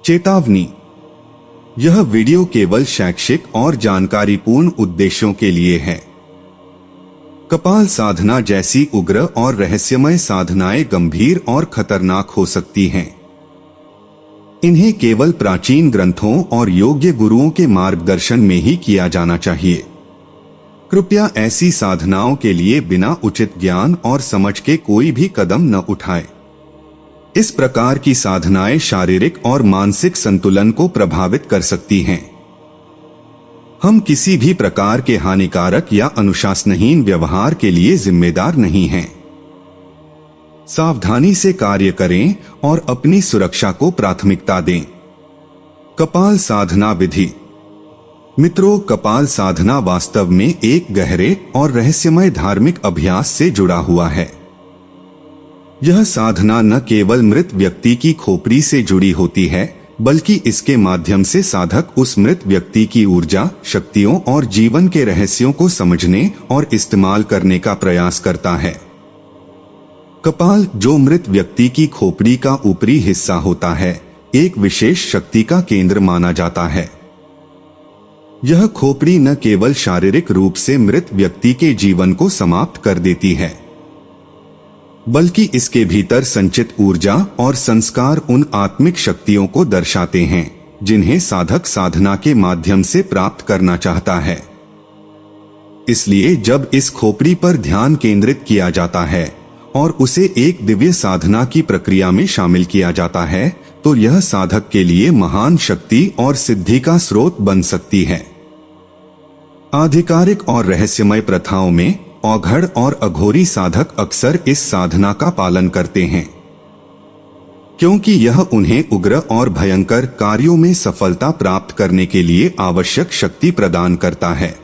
चेतावनी: यह वीडियो केवल शैक्षिक और जानकारीपूर्ण उद्देश्यों के लिए है। कपाल साधना जैसी उग्र और रहस्यमय साधनाएं गंभीर और खतरनाक हो सकती हैं। इन्हें केवल प्राचीन ग्रंथों और योग्य गुरुओं के मार्गदर्शन में ही किया जाना चाहिए। कृपया ऐसी साधनाओं के लिए बिना उचित ज्ञान और समझ के कोई भी कदम न उठाएं। इस प्रकार की साधनाएं शारीरिक और मानसिक संतुलन को प्रभावित कर सकती हैं। हम किसी भी प्रकार के हानिकारक या अनुशासनहीन व्यवहार के लिए जिम्मेदार नहीं हैं। सावधानी से कार्य करें और अपनी सुरक्षा को प्राथमिकता दें। कपाल साधना विधि। मित्रों, कपाल साधना वास्तव में एक गहरे और रहस्यमय धार्मिक अभ्यास से जुड़ा हुआ है। यह साधना न केवल मृत व्यक्ति की खोपड़ी से जुड़ी होती है, बल्कि इसके माध्यम से साधक उस मृत व्यक्ति की ऊर्जा, शक्तियों और जीवन के रहस्यों को समझने और इस्तेमाल करने का प्रयास करता है। कपाल, जो मृत व्यक्ति की खोपड़ी का ऊपरी हिस्सा होता है, एक विशेष शक्ति का केंद्र माना जाता है। यह खोपड़ी न केवल शारीरिक रूप से मृत व्यक्ति के जीवन को समाप्त कर देती है, बल्कि इसके भीतर संचित ऊर्जा और संस्कार उन आत्मिक शक्तियों को दर्शाते हैं जिन्हें साधक साधना के माध्यम से प्राप्त करना चाहता है। इसलिए जब इस खोपड़ी पर ध्यान केंद्रित किया जाता है और उसे एक दिव्य साधना की प्रक्रिया में शामिल किया जाता है, तो यह साधक के लिए महान शक्ति और सिद्धि का स्रोत बन सकती है। आधिकारिक और रहस्यमय प्रथाओं में औघड़ और अघोरी साधक अक्सर इस साधना का पालन करते हैं, क्योंकि यह उन्हें उग्र और भयंकर कार्यों में सफलता प्राप्त करने के लिए आवश्यक शक्ति प्रदान करता है।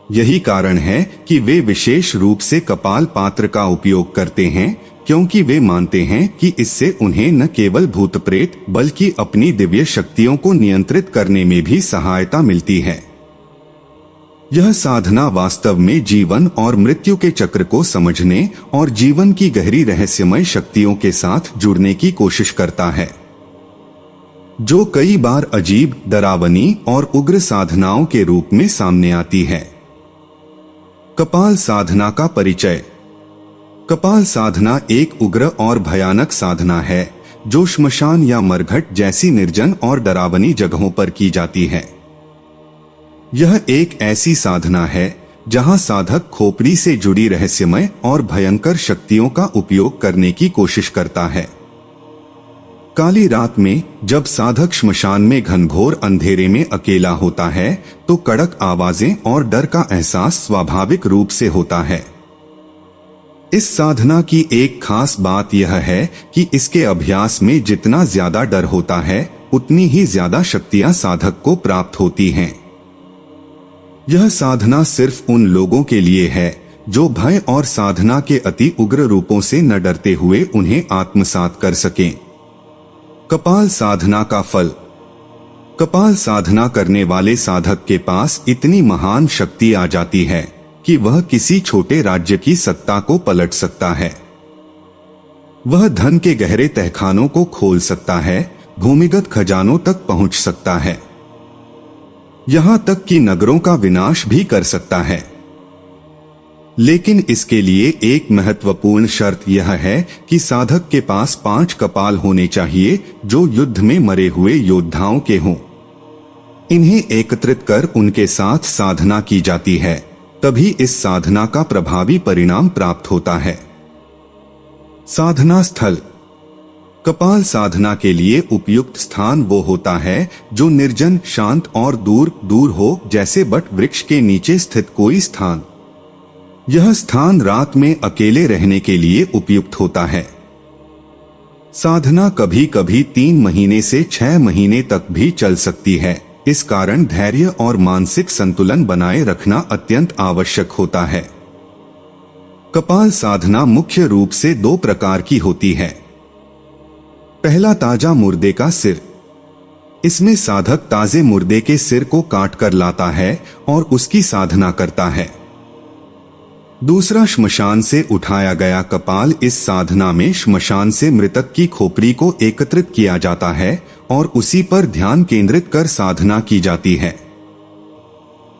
यही कारण है कि वे विशेष रूप से कपाल पात्र का उपयोग करते हैं, क्योंकि वे मानते हैं कि इससे उन्हें न केवल भूत प्रेत बल्कि अपनी दिव्य शक्तियों को नियंत्रित करने में भी सहायता मिलती है। यह साधना वास्तव में जीवन और मृत्यु के चक्र को समझने और जीवन की गहरी रहस्यमय शक्तियों के साथ जुड़ने की कोशिश करता है, जो कई बार अजीब, डरावनी और उग्र साधनाओं के रूप में सामने आती है। कपाल साधना का परिचय। कपाल साधना एक उग्र और भयानक साधना है जो श्मशान या मरघट जैसी निर्जन और डरावनी जगहों पर की जाती है। यह एक ऐसी साधना है जहां साधक खोपड़ी से जुड़ी रहस्यमय और भयंकर शक्तियों का उपयोग करने की कोशिश करता है। काली रात में जब साधक श्मशान में घनघोर अंधेरे में अकेला होता है, तो कड़क आवाजें और डर का एहसास स्वाभाविक रूप से होता है। इस साधना की एक खास बात यह है कि इसके अभ्यास में जितना ज्यादा डर होता है, उतनी ही ज्यादा शक्तियां साधक को प्राप्त होती हैं। यह साधना सिर्फ उन लोगों के लिए है जो भय और साधना के अति उग्र रूपों से न डरते हुए उन्हें आत्मसात कर सकें। कपाल साधना का फल। कपाल साधना करने वाले साधक के पास इतनी महान शक्ति आ जाती है कि वह किसी छोटे राज्य की सत्ता को पलट सकता है। वह धन के गहरे तहखानों को खोल सकता है, भूमिगत खजानों तक पहुंच सकता है, यहां तक कि नगरों का विनाश भी कर सकता है। लेकिन इसके लिए एक महत्वपूर्ण शर्त यह है कि साधक के पास 5 कपाल होने चाहिए जो युद्ध में मरे हुए योद्धाओं के हों। इन्हें एकत्रित कर उनके साथ साधना की जाती है, तभी इस साधना का प्रभावी परिणाम प्राप्त होता है। साधना स्थल। कपाल साधना के लिए उपयुक्त स्थान वो होता है जो निर्जन, शांत और दूर दूर हो, जैसे बट वृक्ष के नीचे स्थित कोई स्थान। यह स्थान रात में अकेले रहने के लिए उपयुक्त होता है। साधना कभी कभी 3 महीने से 6 महीने तक भी चल सकती है। इस कारण धैर्य और मानसिक संतुलन बनाए रखना अत्यंत आवश्यक होता है। कपाल साधना मुख्य रूप से 2 प्रकार की होती है। पहला, ताजा मुर्दे का सिर। इसमें साधक ताजे मुर्दे के सिर को काट कर लाता है और उसकी साधना करता है। दूसरा, श्मशान से उठाया गया कपाल। इस साधना में श्मशान से मृतक की खोपड़ी को एकत्रित किया जाता है और उसी पर ध्यान केंद्रित कर साधना की जाती है।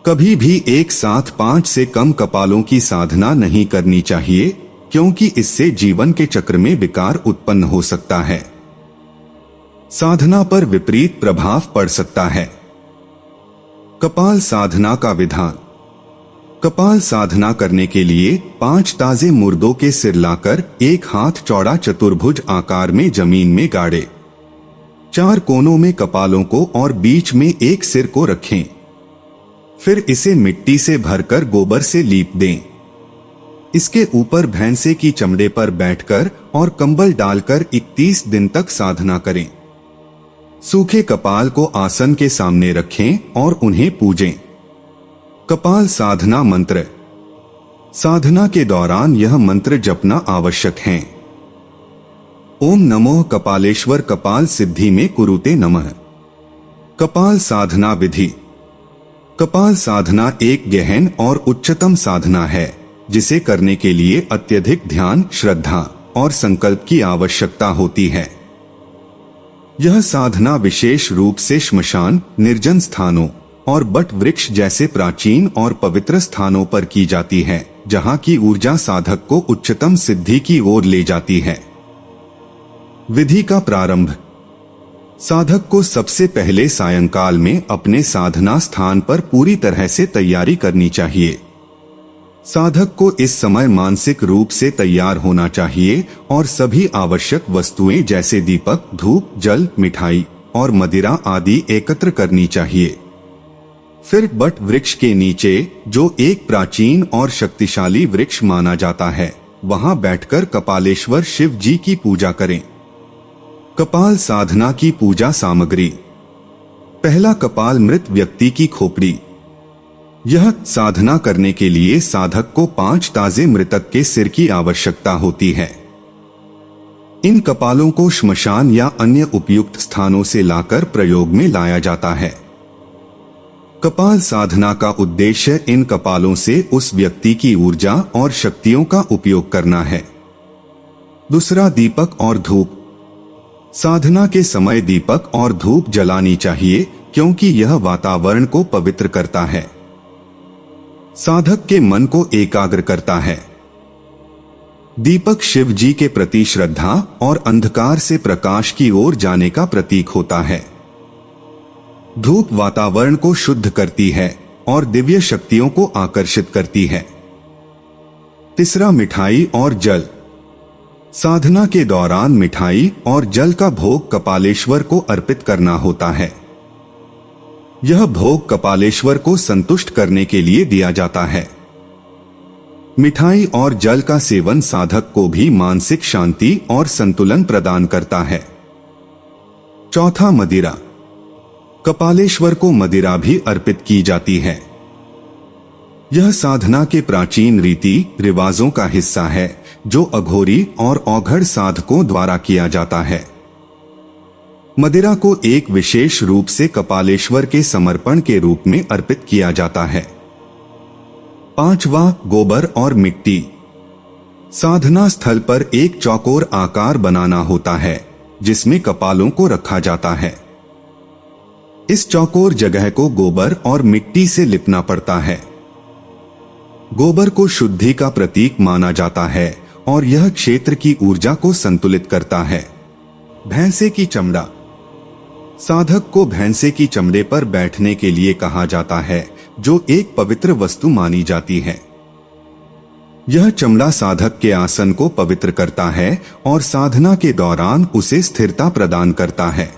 कभी भी एक साथ 5 से कम कपालों की साधना नहीं करनी चाहिए, क्योंकि इससे जीवन के चक्र में विकार उत्पन्न हो सकता है। साधना पर विपरीत प्रभाव पड़ सकता है। कपाल साधना का विधान। कपाल साधना करने के लिए 5 ताजे मुर्दों के सिर लाकर 1 हाथ चौड़ा चतुर्भुज आकार में जमीन में गाड़े। 4 कोनों में कपालों को और बीच में एक सिर को रखें। फिर इसे मिट्टी से भरकर गोबर से लीप दें। इसके ऊपर भैंसे की चमड़े पर बैठकर और कंबल डालकर 31 दिन तक साधना करें। सूखे कपाल को आसन के सामने रखें और उन्हें पूजें। कपाल साधना मंत्र। साधना के दौरान यह मंत्र जपना आवश्यक है। ओम नमो कपालेश्वर कपाल सिद्धि में कुरुते नमः। कपाल साधना विधि। कपाल साधना एक गहन और उच्चतम साधना है, जिसे करने के लिए अत्यधिक ध्यान, श्रद्धा और संकल्प की आवश्यकता होती है। यह साधना विशेष रूप से श्मशान, निर्जन स्थानों और बट वृक्ष जैसे प्राचीन और पवित्र स्थानों पर की जाती है, जहां की ऊर्जा साधक को उच्चतम सिद्धि की ओर ले जाती है। विधि का प्रारंभ। साधक को सबसे पहले सायंकाल में अपने साधना स्थान पर पूरी तरह से तैयारी करनी चाहिए। साधक को इस समय मानसिक रूप से तैयार होना चाहिए और सभी आवश्यक वस्तुएं जैसे दीपक, धूप, जल, मिठाई और मदिरा आदि एकत्र करनी चाहिए। फिर बट वृक्ष के नीचे, जो एक प्राचीन और शक्तिशाली वृक्ष माना जाता है, वहां बैठकर कपालेश्वर शिव जी की पूजा करें। कपाल साधना की पूजा सामग्री। पहला, कपाल मृत व्यक्ति की खोपड़ी। यह साधना करने के लिए साधक को 5 ताजे मृतक के सिर की आवश्यकता होती है। इन कपालों को श्मशान या अन्य उपयुक्त स्थानों से लाकर प्रयोग में लाया जाता है। कपाल साधना का उद्देश्य इन कपालों से उस व्यक्ति की ऊर्जा और शक्तियों का उपयोग करना है। दूसरा, दीपक और धूप। साधना के समय दीपक और धूप जलानी चाहिए, क्योंकि यह वातावरण को पवित्र करता है, साधक के मन को एकाग्र करता है। दीपक शिव जी के प्रति श्रद्धा और अंधकार से प्रकाश की ओर जाने का प्रतीक होता है। धूप वातावरण को शुद्ध करती है और दिव्य शक्तियों को आकर्षित करती है। तीसरा, मिठाई और जल। साधना के दौरान मिठाई और जल का भोग कपालेश्वर को अर्पित करना होता है। यह भोग कपालेश्वर को संतुष्ट करने के लिए दिया जाता है। मिठाई और जल का सेवन साधक को भी मानसिक शांति और संतुलन प्रदान करता है। चौथा, मदिरा। कपालेश्वर को मदिरा भी अर्पित की जाती है। यह साधना के प्राचीन रीति रिवाजों का हिस्सा है, जो अघोरी और औघड़ साधकों द्वारा किया जाता है। मदिरा को एक विशेष रूप से कपालेश्वर के समर्पण के रूप में अर्पित किया जाता है। पांचवा, गोबर और मिट्टी। साधना स्थल पर एक चौकोर आकार बनाना होता है, जिसमें कपालों को रखा जाता है। इस चौकोर जगह को गोबर और मिट्टी से लिपना पड़ता है। गोबर को शुद्धि का प्रतीक माना जाता है और यह क्षेत्र की ऊर्जा को संतुलित करता है। भैंसे की चमड़ा। साधक को भैंसे की चमड़े पर बैठने के लिए कहा जाता है, जो एक पवित्र वस्तु मानी जाती है। यह चमड़ा साधक के आसन को पवित्र करता है और साधना के दौरान उसे स्थिरता प्रदान करता है।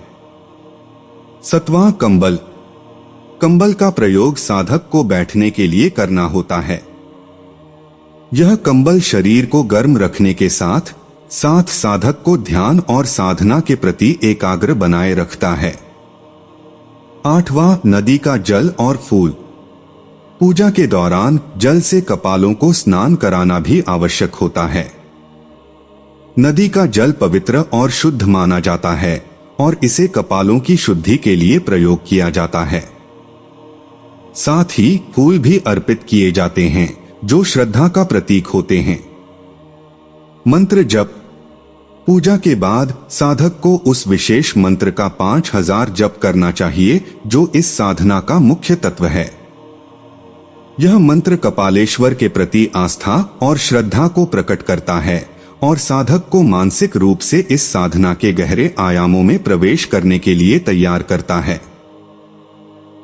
सतवां, कंबल। कंबल का प्रयोग साधक को बैठने के लिए करना होता है। यह कंबल शरीर को गर्म रखने के साथ साथ साधक को ध्यान और साधना के प्रति एकाग्र बनाए रखता है। आठवां, नदी का जल और फूल। पूजा के दौरान जल से कपालों को स्नान कराना भी आवश्यक होता है। नदी का जल पवित्र और शुद्ध माना जाता है और इसे कपालों की शुद्धि के लिए प्रयोग किया जाता है। साथ ही फूल भी अर्पित किए जाते हैं, जो श्रद्धा का प्रतीक होते हैं। मंत्र जप। पूजा के बाद साधक को उस विशेष मंत्र का 5000 जप करना चाहिए जो इस साधना का मुख्य तत्व है। यह मंत्र कपालेश्वर के प्रति आस्था और श्रद्धा को प्रकट करता है और साधक को मानसिक रूप से इस साधना के गहरे आयामों में प्रवेश करने के लिए तैयार करता है।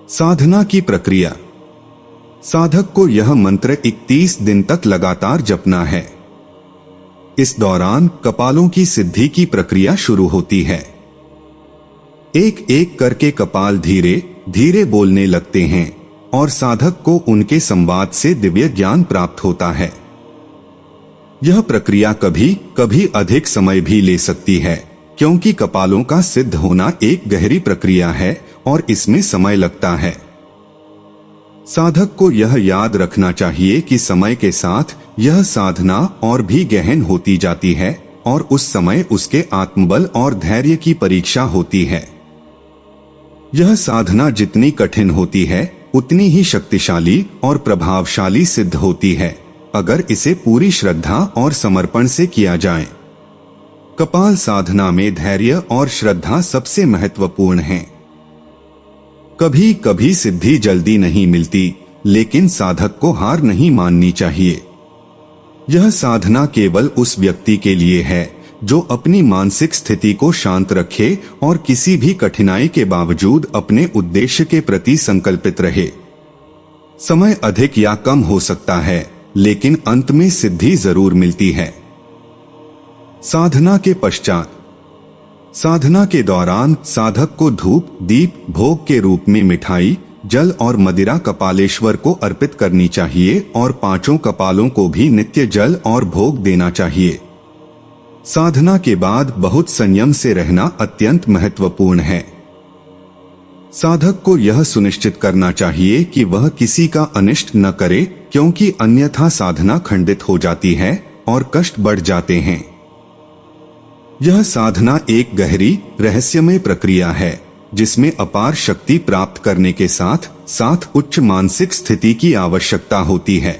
साधना की प्रक्रिया। साधक को यह मंत्र 31 दिन तक लगातार जपना है। इस दौरान कपालों की सिद्धि की प्रक्रिया शुरू होती है। एक एक करके कपाल धीरे धीरे बोलने लगते हैं और साधक को उनके संवाद से दिव्य ज्ञान प्राप्त होता है। यह प्रक्रिया कभी कभी अधिक समय भी ले सकती है, क्योंकि कपालों का सिद्ध होना एक गहरी प्रक्रिया है और इसमें समय लगता है। साधक को यह याद रखना चाहिए कि समय के साथ यह साधना और भी गहन होती जाती है और उस समय उसके आत्मबल और धैर्य की परीक्षा होती है। यह साधना जितनी कठिन होती है उतनी ही शक्तिशाली और प्रभावशाली सिद्ध होती है, अगर इसे पूरी श्रद्धा और समर्पण से किया जाए। कपाल साधना में धैर्य और श्रद्धा सबसे महत्वपूर्ण हैं। कभी कभी सिद्धि जल्दी नहीं मिलती, लेकिन साधक को हार नहीं माननी चाहिए। यह साधना केवल उस व्यक्ति के लिए है जो अपनी मानसिक स्थिति को शांत रखे और किसी भी कठिनाई के बावजूद अपने उद्देश्य के प्रति संकल्पित रहे। समय अधिक या कम हो सकता है, लेकिन अंत में सिद्धि जरूर मिलती है। साधना के पश्चात। साधना के दौरान साधक को धूप दीप भोग के रूप में मिठाई, जल और मदिरा कपालेश्वर को अर्पित करनी चाहिए और 5 कपालों को भी नित्य जल और भोग देना चाहिए। साधना के बाद बहुत संयम से रहना अत्यंत महत्वपूर्ण है। साधक को यह सुनिश्चित करना चाहिए कि वह किसी का अनिष्ट न करे, क्योंकि अन्यथा साधना खंडित हो जाती है और कष्ट बढ़ जाते हैं। यह साधना एक गहरी रहस्यमय प्रक्रिया है जिसमें अपार शक्ति प्राप्त करने के साथ साथ उच्च मानसिक स्थिति की आवश्यकता होती है।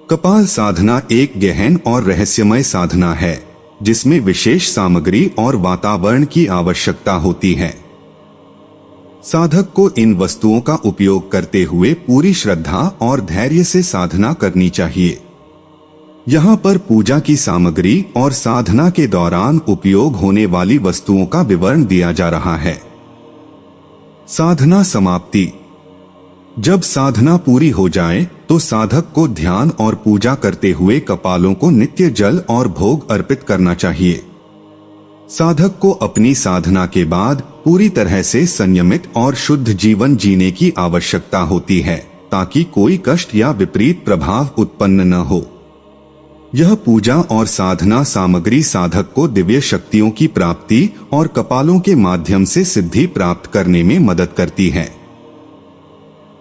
कपाल साधना एक गहन और रहस्यमय साधना है जिसमें विशेष सामग्री और वातावरण की आवश्यकता होती है। साधक को इन वस्तुओं का उपयोग करते हुए पूरी श्रद्धा और धैर्य से साधना करनी चाहिए। यहाँ पर पूजा की सामग्री और साधना के दौरान उपयोग होने वाली वस्तुओं का विवरण दिया जा रहा है। साधना समाप्ति। जब साधना पूरी हो जाए तो साधक को ध्यान और पूजा करते हुए कपालों को नित्य जल और भोग अर्पित करना चाहिए। साधक को अपनी साधना के बाद पूरी तरह से संयमित और शुद्ध जीवन जीने की आवश्यकता होती है ताकि कोई कष्ट या विपरीत प्रभाव उत्पन्न न हो। यह पूजा और साधना सामग्री साधक को दिव्य शक्तियों की प्राप्ति और कपालों के माध्यम से सिद्धि प्राप्त करने में मदद करती है।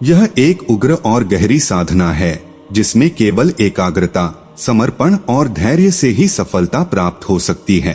यह एक उग्र और गहरी साधना है जिसमें केवल एकाग्रता, समर्पण और धैर्य से ही सफलता प्राप्त हो सकती है।